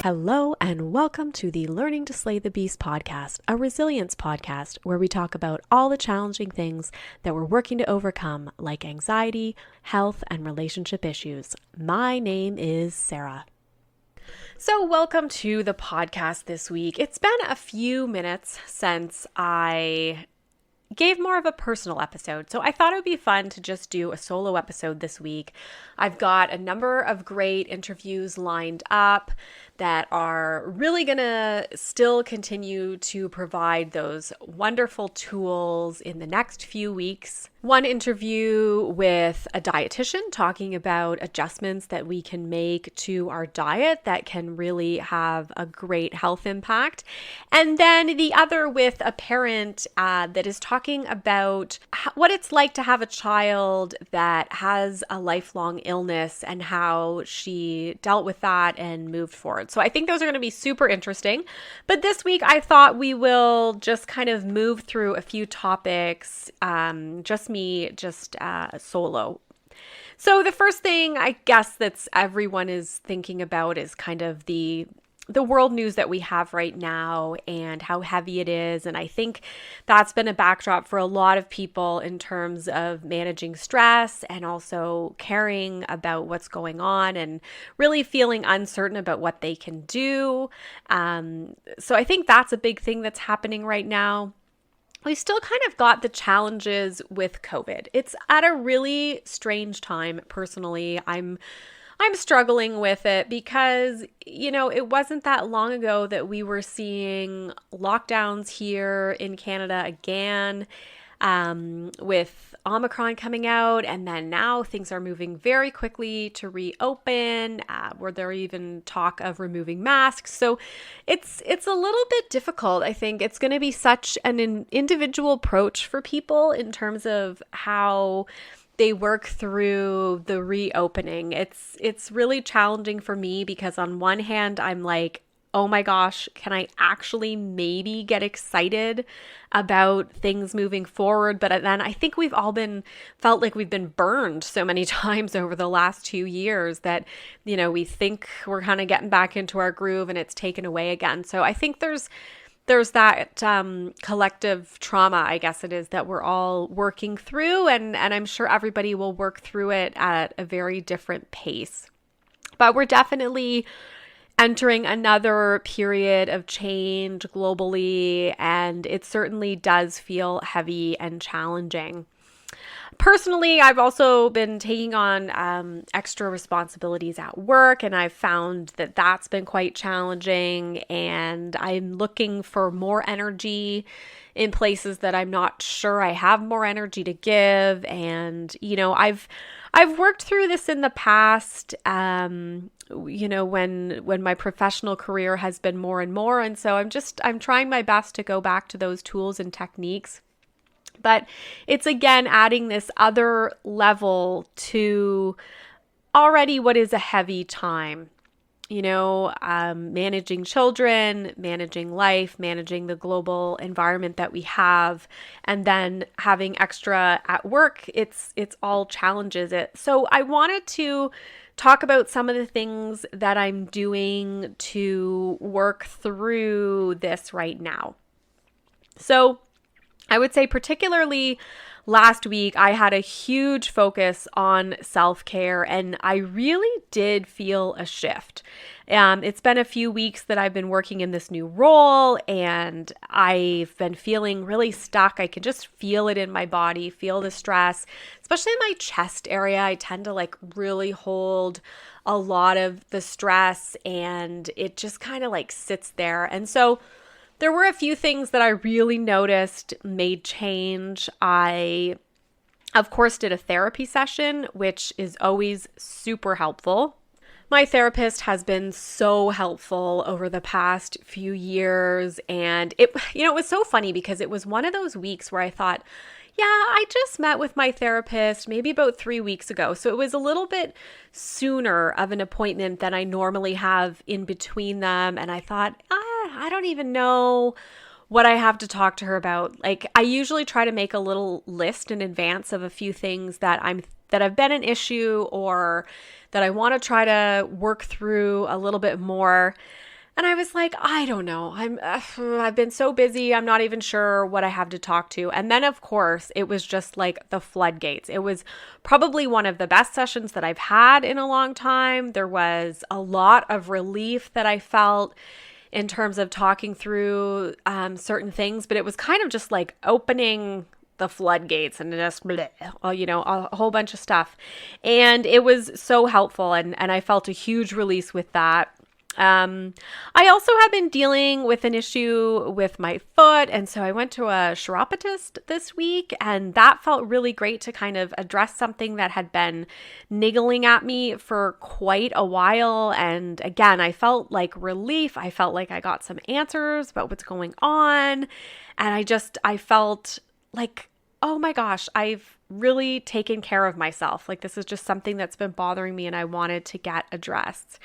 Hello and welcome to the Learning to Slay the Beast podcast, a resilience podcast where we talk about all the challenging things that we're working to overcome, like anxiety, health, and relationship issues. My name is Sarah. So welcome to the podcast this week. It's been a few minutes since I gave more of a personal episode. So I thought it would be fun to just do a solo episode this week. I've got a number of great interviews lined up that are really going to still continue to provide those wonderful tools in the next few weeks. One interview with a dietitian talking about adjustments that we can make to our diet that can really have a great health impact. And then the other with a parent that is talking about what it's like to have a child that has a lifelong illness and how she dealt with that and moved forward. So I think those are going to be super interesting. But this week I thought we will just kind of move through a few topics, just solo. So the first thing I guess that's everyone is thinking about is kind of the world news that we have right now and how heavy it is. And I think that's been a backdrop for a lot of people in terms of managing stress and also caring about what's going on and really feeling uncertain about what they can do. So I think that's a big thing that's happening right now. We still kind of got the challenges with COVID. It's at a really strange time. Personally, I'm struggling with it because, it wasn't that long ago that we were seeing lockdowns here in Canada again, with Omicron coming out. And then now things are moving very quickly to reopen, where there even talk of removing masks. So it's a little bit difficult. I think it's going to be such an individual approach for people in terms of how they work through the reopening. It's really challenging for me because on one hand, I'm like, oh my gosh, can I actually maybe get excited about things moving forward? But then I think we've all felt like we've been burned so many times over the last 2 years that, we think we're kind of getting back into our groove and it's taken away again. So I think there's that collective trauma, I guess it is, that we're all working through, and I'm sure everybody will work through it at a very different pace. But we're definitely entering another period of change globally, and it certainly does feel heavy and challenging. Personally, I've also been taking on extra responsibilities at work, and I've found that that's been quite challenging, and I'm looking for more energy in places that I'm not sure I have more energy to give. And, I've worked through this in the past, when my professional career has been more and more. And so I'm trying my best to go back to those tools and techniques. But it's again adding this other level to already what is a heavy time, managing children, managing life, managing the global environment that we have, and then having extra at work. It's all challenges. So I wanted to talk about some of the things that I'm doing to work through this right now. So I would say particularly last week, I had a huge focus on self-care, and I really did feel a shift. It's been a few weeks that I've been working in this new role, and I've been feeling really stuck. I can just feel it in my body, feel the stress, especially in my chest area. I tend to really hold a lot of the stress, and it just kind of sits there. And so there were a few things that I really noticed made change. I, of course, did a therapy session, which is always super helpful. My therapist has been so helpful over the past few years. And it was so funny because it was one of those weeks where I thought, yeah, I just met with my therapist maybe about 3 weeks ago. So it was a little bit sooner of an appointment than I normally have in between them. And I thought, I don't even know what I have to talk to her about. I usually try to make a little list in advance of a few things that have been an issue or that I want to try to work through a little bit more. And I was like, I don't know. I've been so busy. I'm not even sure what I have to talk to. And then of course, it was just like the floodgates. It was probably one of the best sessions that I've had in a long time. There was a lot of relief that I felt in terms of talking through certain things, but it was kind of just like opening the floodgates and just bleh, a whole bunch of stuff. And it was so helpful. And I felt a huge release with that. I also have been dealing with an issue with my foot. And so I went to a chiropodist this week, and that felt really great to kind of address something that had been niggling at me for quite a while. And again, I felt like relief. I felt like I got some answers about what's going on. And I felt like, oh my gosh, I've really taken care of myself. Like this is just something that's been bothering me and I wanted to get addressed.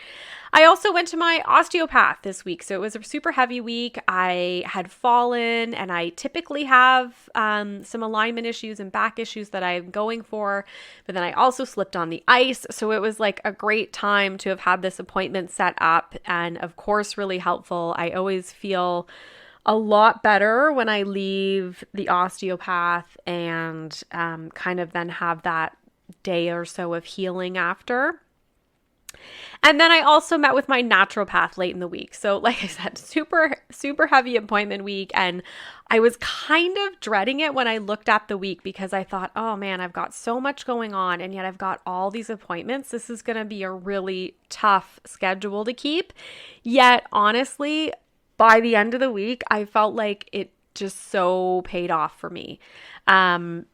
I also went to my osteopath this week. So it was a super heavy week. I had fallen and I typically have some alignment issues and back issues that I'm going for, but then I also slipped on the ice. So it was like a great time to have had this appointment set up and of course, really helpful. I always feel a lot better when I leave the osteopath and kind of then have that day or so of healing after. And then I also met with my naturopath late in the week. So like I said, super, super heavy appointment week. And I was kind of dreading it when I looked at the week because I thought, oh man, I've got so much going on and yet I've got all these appointments. This is going to be a really tough schedule to keep. Yet honestly, by the end of the week, I felt like it just so paid off for me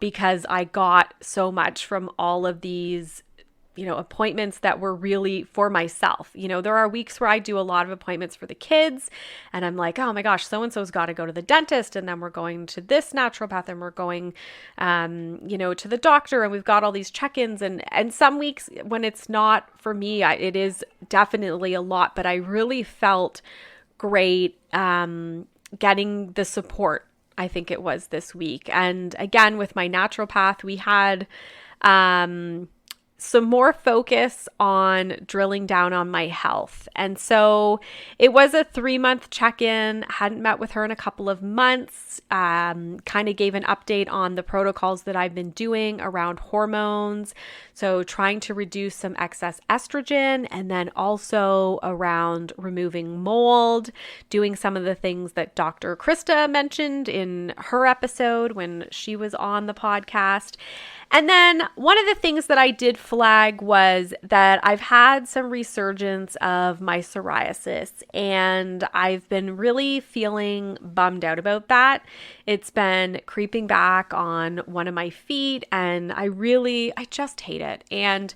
because I got so much from all of these, appointments that were really for myself. There are weeks where I do a lot of appointments for the kids and I'm like, oh my gosh, so-and-so's got to go to the dentist and then we're going to this naturopath and we're going, to the doctor and we've got all these check-ins and some weeks when it's not for me, it is definitely a lot, but I really felt great getting the support, I think it was this week. And again, with my naturopath, we had some more focus on drilling down on my health. And so it was a 3-month check-in, hadn't met with her in a couple of months, kind of gave an update on the protocols that I've been doing around hormones. So trying to reduce some excess estrogen and then also around removing mold, doing some of the things that Dr. Krista mentioned in her episode when she was on the podcast. And then one of the things that I did flag was that I've had some resurgence of my psoriasis and I've been really feeling bummed out about that. It's been creeping back on one of my feet and I just hate it. And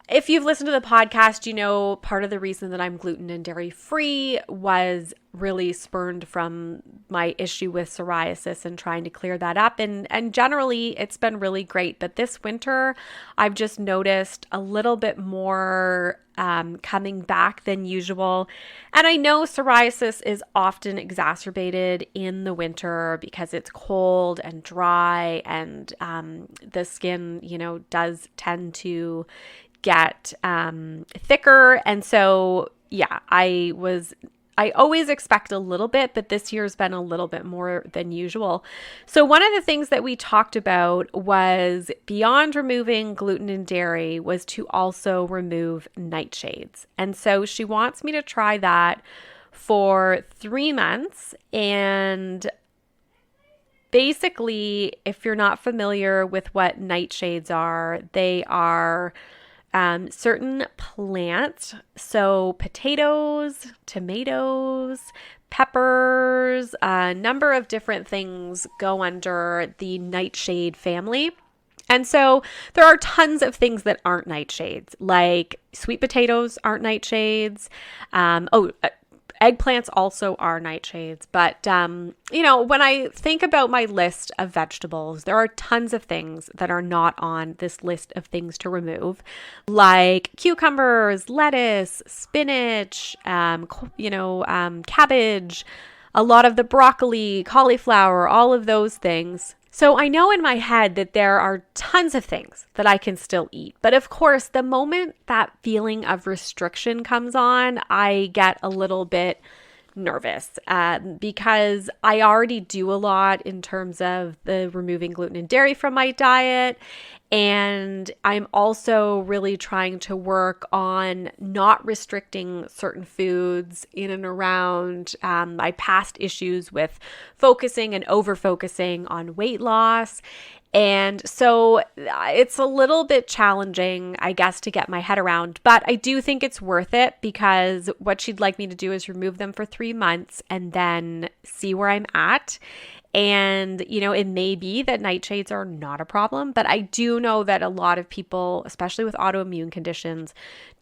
if you've listened to the podcast, part of the reason that I'm gluten and dairy free was really spurned from my issue with psoriasis and trying to clear that up. And generally it's been really great. But this winter, I've just noticed a little bit more coming back than usual. And I know psoriasis is often exacerbated in the winter because it's cold and dry and the skin, does tend to get thicker. And so, yeah, I always expect a little bit, but this year's been a little bit more than usual. So one of the things that we talked about was beyond removing gluten and dairy was to also remove nightshades. And so she wants me to try that for 3 months. And basically, if you're not familiar with what nightshades are, they are certain plants, so potatoes, tomatoes, peppers, a number of different things go under the nightshade family. And so there are tons of things that aren't nightshades, like sweet potatoes aren't nightshades. Eggplants also are nightshades, but, when I think about my list of vegetables, there are tons of things that are not on this list of things to remove, like cucumbers, lettuce, spinach, cabbage, a lot of the broccoli, cauliflower, all of those things. So I know in my head that there are tons of things that I can still eat. But of course, the moment that feeling of restriction comes on, I get a little bit nervous because I already do a lot in terms of the removing gluten and dairy from my diet. And I'm also really trying to work on not restricting certain foods in and around my past issues with focusing and over focusing on weight loss. And so it's a little bit challenging, I guess, to get my head around, but I do think it's worth it because what she'd like me to do is remove them for 3 months and then see where I'm at. And, it may be that nightshades are not a problem, but I do know that a lot of people, especially with autoimmune conditions,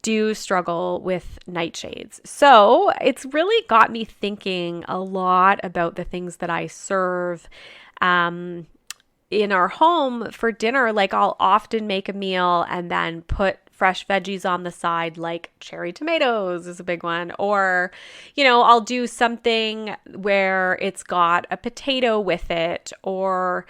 do struggle with nightshades. So it's really got me thinking a lot about the things that I serve in our home for dinner. Like I'll often make a meal and then put fresh veggies on the side, like cherry tomatoes is a big one. Or, I'll do something where it's got a potato with it, or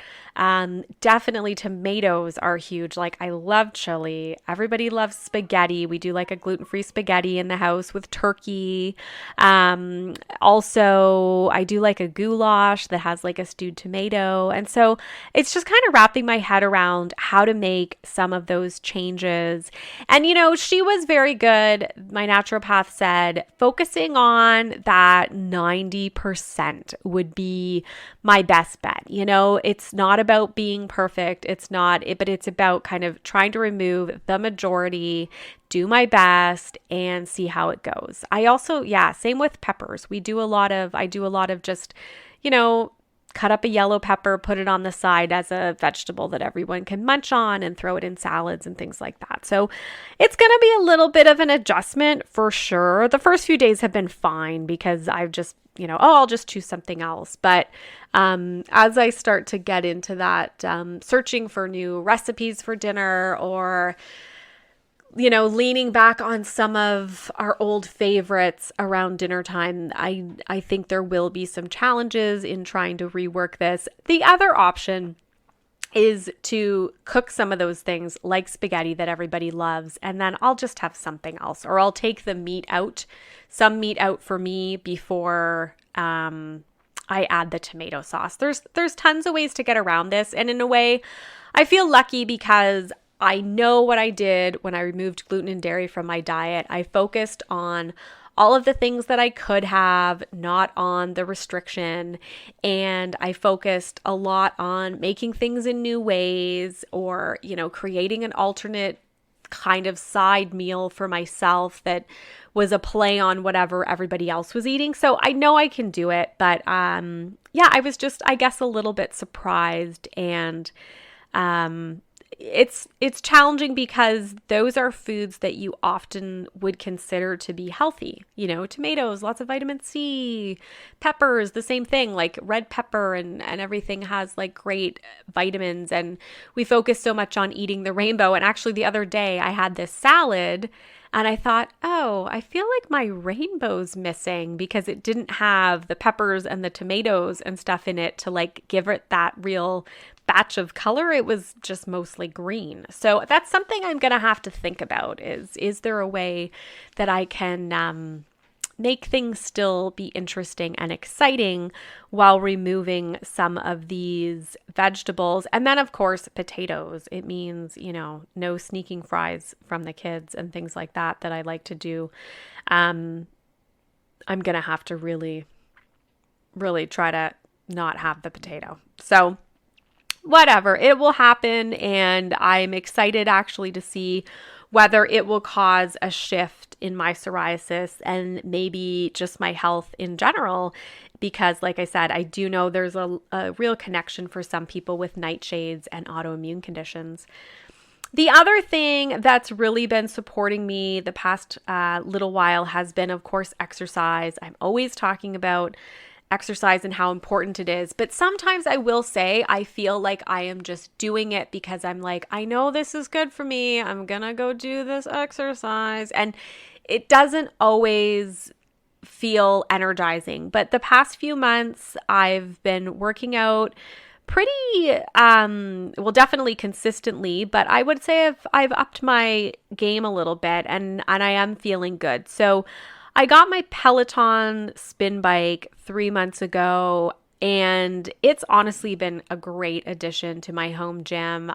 definitely tomatoes are huge. Like I love chili. Everybody loves spaghetti. We do like a gluten-free spaghetti in the house with turkey. Also, I do like a goulash that has like a stewed tomato. And so it's just kind of wrapping my head around how to make some of those changes. And, she was very good. My naturopath said focusing on that 90% would be my best bet. It's not about being perfect. But it's about kind of trying to remove the majority, do my best, and see how it goes. I also, same with peppers. I do a lot of just, cut up a yellow pepper, put it on the side as a vegetable that everyone can munch on and throw it in salads and things like that. So it's going to be a little bit of an adjustment for sure. The first few days have been fine because I've just, I'll just choose something else. But as I start to get into that, searching for new recipes for dinner or leaning back on some of our old favorites around dinner time, I think there will be some challenges in trying to rework this. The other option is to cook some of those things like spaghetti that everybody loves, and then I'll just have something else, or I'll take the meat out, some meat out for me before I add the tomato sauce. There's tons of ways to get around this, and in a way, I feel lucky because I know what I did when I removed gluten and dairy from my diet. I focused on all of the things that I could have, not on the restriction. And I focused a lot on making things in new ways, or, creating an alternate kind of side meal for myself that was a play on whatever everybody else was eating. So I know I can do it, but I was just, I guess, a little bit surprised. And it's challenging because those are foods that you often would consider to be healthy. Tomatoes, lots of vitamin C, peppers, the same thing, like red pepper and everything has like great vitamins. And we focus so much on eating the rainbow. And actually the other day I had this salad and I thought, oh, I feel like my rainbow's missing because it didn't have the peppers and the tomatoes and stuff in it to like give it that real batch of color. It was just mostly green. So that's something I'm going to have to think about is there a way that I can make things still be interesting and exciting while removing some of these vegetables? And then, of course, potatoes. It means, no sneaking fries from the kids and things like that I like to do. I'm going to have to really, really try to not have the potato. So whatever, it will happen. And I'm excited actually to see whether it will cause a shift in my psoriasis and maybe just my health in general. Because like I said, I do know there's a real connection for some people with nightshades and autoimmune conditions. The other thing that's really been supporting me the past little while has been, of course, exercise. I'm always talking about exercise and how important it is. But sometimes I will say I feel like I am just doing it because I'm like, I know this is good for me. I'm going to go do this exercise. And it doesn't always feel energizing. But the past few months, I've been working out pretty, well, definitely consistently, but I would say I've upped my game a little bit, and I am feeling good. So I got my Peloton spin bike 3 months ago, and it's honestly been a great addition to my home gym.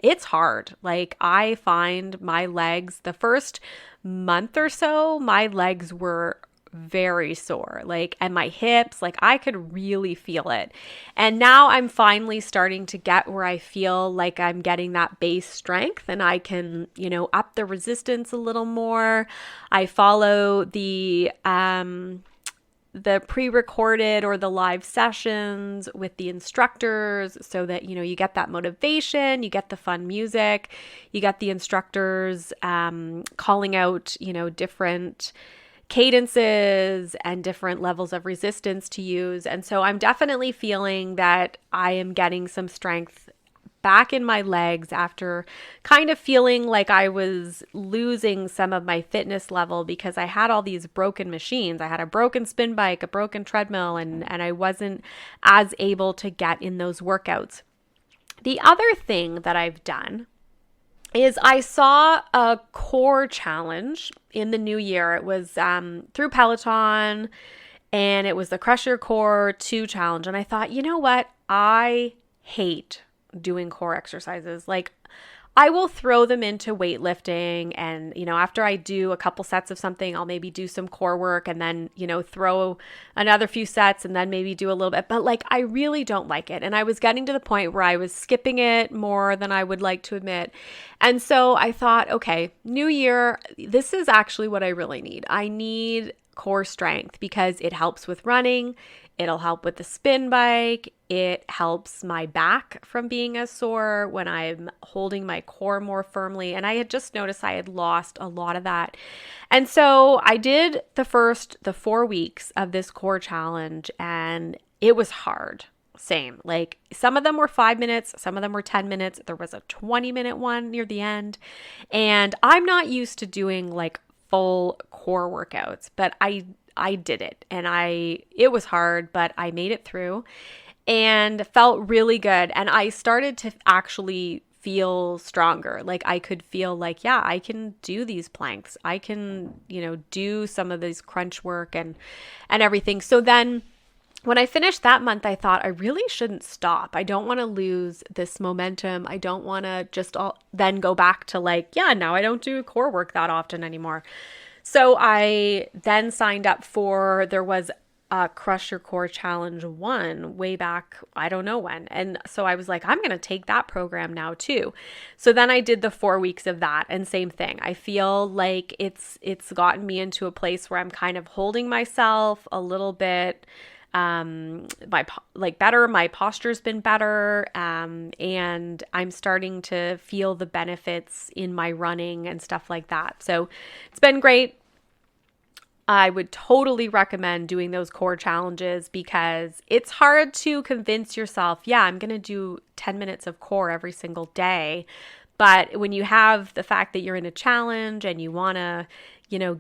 It's hard. Like, I find my legs, the first month or so, my legs were very sore, like, and my hips, like, I could really feel it. And now I'm finally starting to get where I feel like I'm getting that base strength and I can, up the resistance a little more. I follow the pre-recorded or the live sessions with the instructors so that, you get that motivation, you get the fun music, you get the instructors calling out, different cadences and different levels of resistance to use. And so I'm definitely feeling that I am getting some strength back in my legs after kind of feeling like I was losing some of my fitness level because I had all these broken machines. I had a broken spin bike, a broken treadmill, and I wasn't as able to get in those workouts. The other thing that I've done is I saw a core challenge in the new year. It was through Peloton, and it was the Crush Your Core 2 challenge. And I thought, you know what? I hate doing core exercises. Like, I will throw them into weightlifting, and, after I do a couple sets of something, I'll maybe do some core work and then, throw another few sets and then maybe do a little bit. But like, I really don't like it. And I was getting to the point where I was skipping it more than I would like to admit. And so I thought, okay, new year, this is actually what I really need. I need core strength because it helps with running. It'll help with the spin bike. It helps my back from being as sore when I'm holding my core more firmly. And I had just noticed I had lost a lot of that. And so I did the 4 weeks of this core challenge, and it was hard. Same. Like, some of them were 5 minutes, some of them were 10 minutes. There was a 20-minute one near the end. And I'm not used to doing like full core workouts, but I did it, and it was hard, but I made it through and felt really good. And I started to actually feel stronger. Like, I could feel like, yeah, I can do these planks. I can, do some of this crunch work and everything. So then when I finished that month, I thought I really shouldn't stop. I don't want to lose this momentum. I don't want to just then go back to like, yeah, now I don't do core work that often anymore. So I then signed up there was a Crush Your Core Challenge 1 way back, I don't know when. And so I was like, I'm going to take that program now too. So then I did the 4 weeks of that, and same thing. I feel like it's gotten me into a place where I'm kind of holding myself a little bit better. My posture's been better, and I'm starting to feel the benefits in my running and stuff like that. So it's been great. I would totally recommend doing those core challenges because it's hard to convince yourself, yeah, I'm going to do 10 minutes of core every single day. But when you have the fact that you're in a challenge and you want to,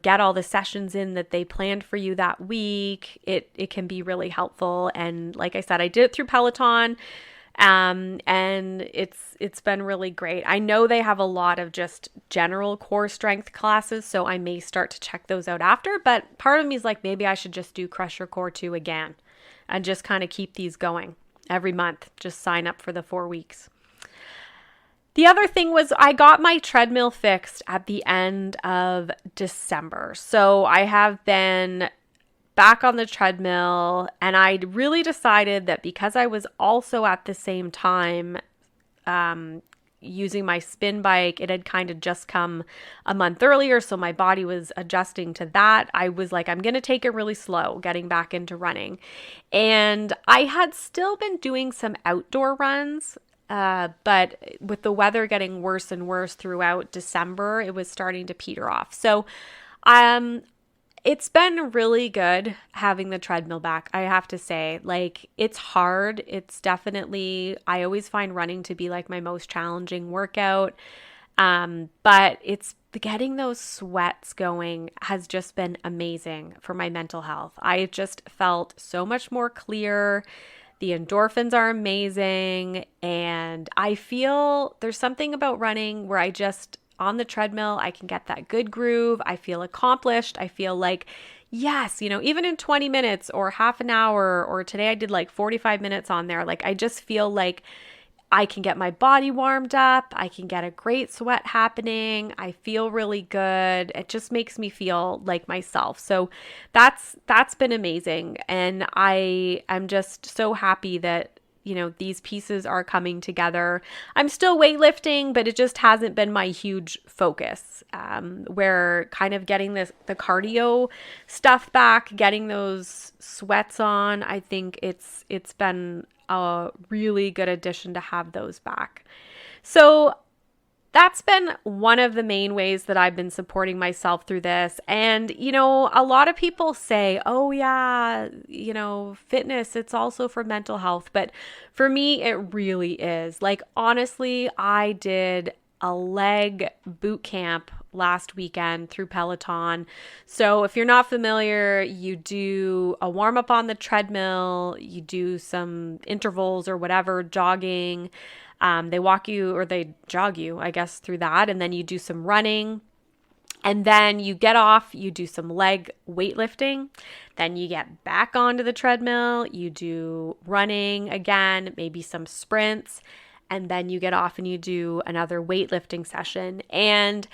get all the sessions in that they planned for you that week, it can be really helpful. And like I said, I did it through Peloton, and it's been really great. I know they have a lot of just general core strength classes, so I may start to check those out after. But part of me is like, maybe I should just do Crush Your Core 2 again and just kind of keep these going every month. Just sign up for the 4 weeks. The other thing was I got my treadmill fixed at the end of December. So I have been back on the treadmill, and I really decided that because I was also at the same time using my spin bike, it had kind of just come a month earlier, so my body was adjusting to that. I was like, I'm going to take it really slow getting back into running. And I had still been doing some outdoor runs, but with the weather getting worse and worse throughout December, it was starting to peter off. So it's been really good having the treadmill back, I have to say. Like, it's hard. It's definitely, I always find running to be like my most challenging workout. But it's getting those sweats going has just been amazing for my mental health. I just felt so much more clear. The endorphins are amazing. And I feel there's something about running where I just, on the treadmill, I can get that good groove. I feel accomplished. I feel like, yes, even in 20 minutes or half an hour, or today I did like 45 minutes on there. Like, I just feel like I can get my body warmed up. I can get a great sweat happening. I feel really good. It just makes me feel like myself. So that's been amazing. And I'm just so happy that these pieces are coming together. I'm still weightlifting, but it just hasn't been my huge focus. Where kind of getting the cardio stuff back, getting those sweats on, I think it's been a really good addition to have those back. So that's been one of the main ways that I've been supporting myself through this. And, a lot of people say, oh yeah, fitness, it's also for mental health. But for me, it really is. Like, honestly, I did a leg boot camp last weekend through Peloton. So if you're not familiar, you do a warm up on the treadmill, you do some intervals or whatever, jogging. They walk you or they jog you, I guess, through that. And then you do some running. And then you get off, you do some leg weightlifting. Then you get back onto the treadmill, you do running again, maybe some sprints. And then you get off and you do another weightlifting session. And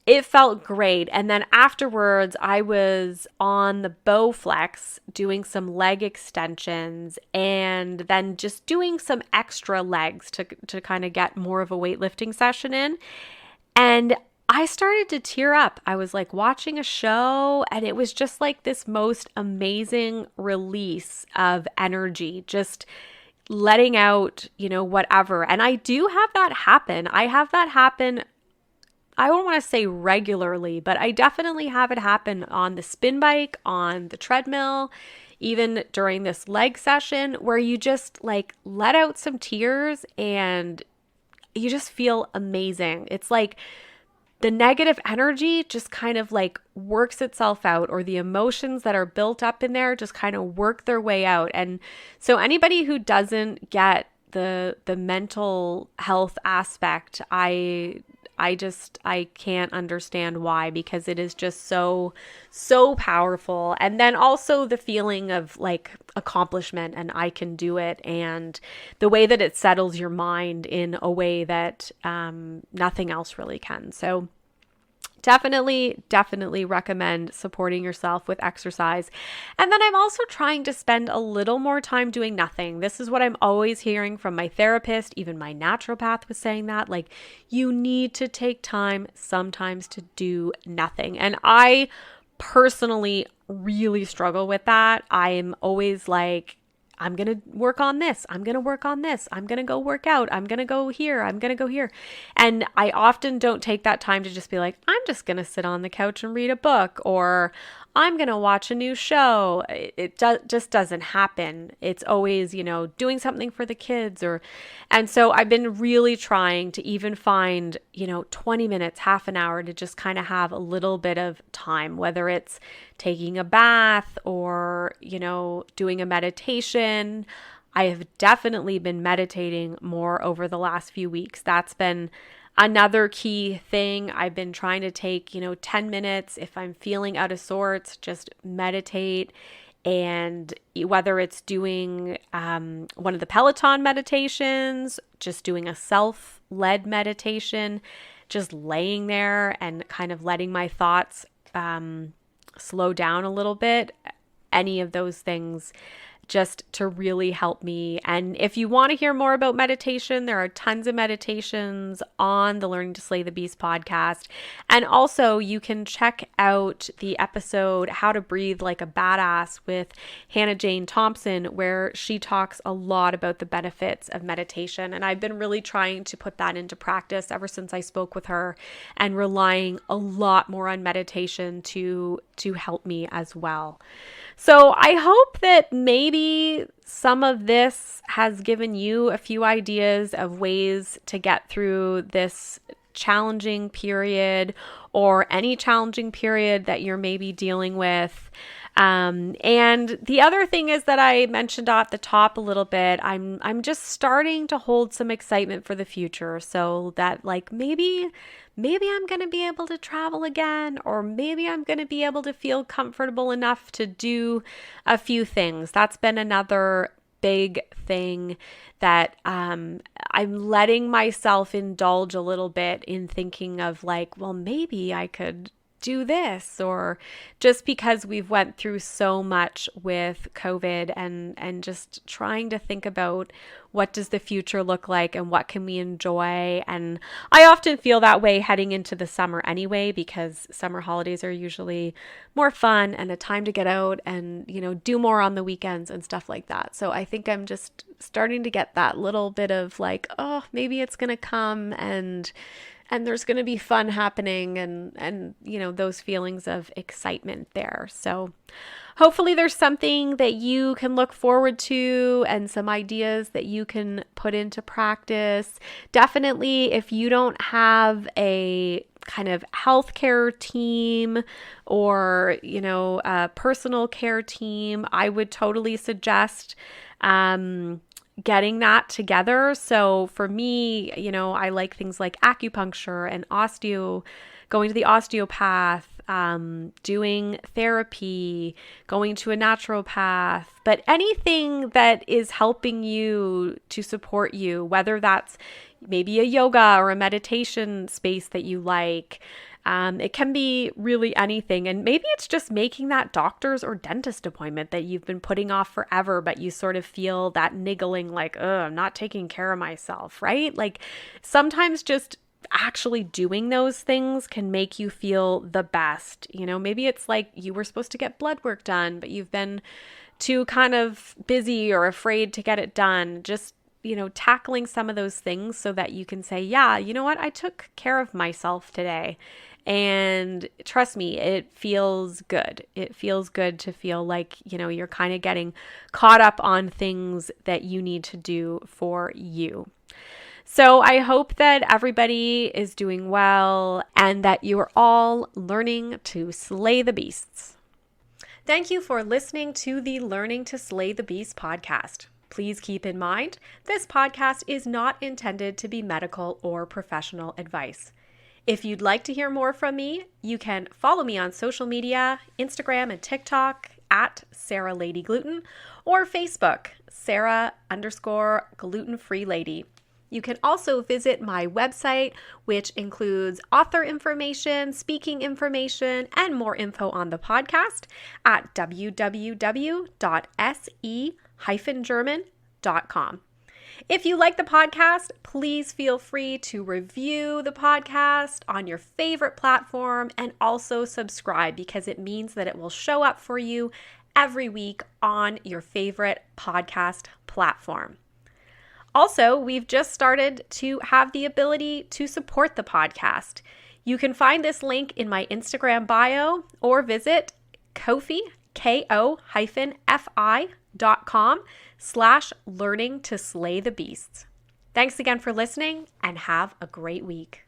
it felt great. And then afterwards, I was on the Bowflex doing some leg extensions and then just doing some extra legs to kind of get more of a weightlifting session in. And I started to tear up. I was like watching a show, and it was just like this most amazing release of energy, just letting out, whatever. And I do have that happen. I have that happen. I don't want to say regularly, but I definitely have it happen on the spin bike, on the treadmill, even during this leg session, where you just like let out some tears and you just feel amazing. It's like the negative energy just kind of like works itself out, or the emotions that are built up in there just kind of work their way out. And so anybody who doesn't get the mental health aspect, I can't understand why, because it is just so powerful. And then also the feeling of like accomplishment and I can do it, and the way that it settles your mind in a way that nothing else really can. So definitely recommend supporting yourself with exercise. And then I'm also trying to spend a little more time doing nothing. This is what I'm always hearing from my therapist. Even my naturopath was saying that, like, you need to take time sometimes to do nothing. And I personally really struggle with that. I'm always like, I'm going to work on this. I'm going to work on this. I'm going to go work out. I'm going to go here. I'm going to go here. And I often don't take that time to just be like, I'm just going to sit on the couch and read a book, or I'm going to watch a new show. It just doesn't happen. It's always, doing something for the kids and so I've been really trying to even find, 20 minutes, half an hour to just kind of have a little bit of time, whether it's taking a bath or, doing a meditation. I have definitely been meditating more over the last few weeks. That's been another key thing. I've been trying to take, 10 minutes if I'm feeling out of sorts, just meditate. And whether it's doing one of the Peloton meditations, just doing a self-led meditation, just laying there and kind of letting my thoughts slow down a little bit, any of those things just to really help me. And if you want to hear more about meditation, there are tons of meditations on the Learning to Slay the Beast podcast. And also you can check out the episode How to Breathe Like a Badass with Hannah Jane Thompson, where she talks a lot about the benefits of meditation. And I've been really trying to put that into practice ever since I spoke with her, and relying a lot more on meditation to help me as well. So I hope that maybe some of this has given you a few ideas of ways to get through this challenging period, or any challenging period that you're maybe dealing with. And the other thing is that I mentioned at the top a little bit, I'm just starting to hold some excitement for the future. So that like maybe I'm going to be able to travel again, or maybe I'm going to be able to feel comfortable enough to do a few things. That's been another big thing that I'm letting myself indulge a little bit in thinking of like, well, maybe I could do this, or just because we've went through so much with COVID and just trying to think about what does the future look like and what can we enjoy. And I often feel that way heading into the summer anyway, because summer holidays are usually more fun and a time to get out and, do more on the weekends and stuff like that. So I think I'm just starting to get that little bit of like, oh, maybe it's going to come and there's going to be fun happening and those feelings of excitement there. So hopefully there's something that you can look forward to and some ideas that you can put into practice. Definitely, if you don't have a kind of healthcare team or, a personal care team, I would totally suggest getting that together. So for me, I like things like acupuncture and going to the osteopath, doing therapy, going to a naturopath, but anything that is helping you to support you, whether that's maybe a yoga or a meditation space that you like. It can be really anything. And maybe it's just making that doctor's or dentist appointment that you've been putting off forever, but you sort of feel that niggling like, oh, I'm not taking care of myself, right? Like sometimes just actually doing those things can make you feel the best. Maybe it's like you were supposed to get blood work done, but you've been too kind of busy or afraid to get it done. Just tackling some of those things so that you can say, yeah, you know what? I took care of myself today. And trust me, it feels good. It feels good to feel like, you're kind of getting caught up on things that you need to do for you. So I hope that everybody is doing well and that you are all learning to slay the beasts. Thank you for listening to the Learning to Slay the Beast podcast. Please keep in mind, this podcast is not intended to be medical or professional advice. If you'd like to hear more from me, you can follow me on social media, Instagram and TikTok at Sarah Lady Gluten, or Facebook, Sarah_gluten-free lady. You can also visit my website, which includes author information, speaking information, and more info on the podcast at www.se-german.com. If you like the podcast, please feel free to review the podcast on your favorite platform and also subscribe, because it means that it will show up for you every week on your favorite podcast platform. Also, we've just started to have the ability to support the podcast. You can find this link in my Instagram bio or visit Ko-fi, ko-fi.com/learning to slay the beasts. Thanks again for listening and have a great week.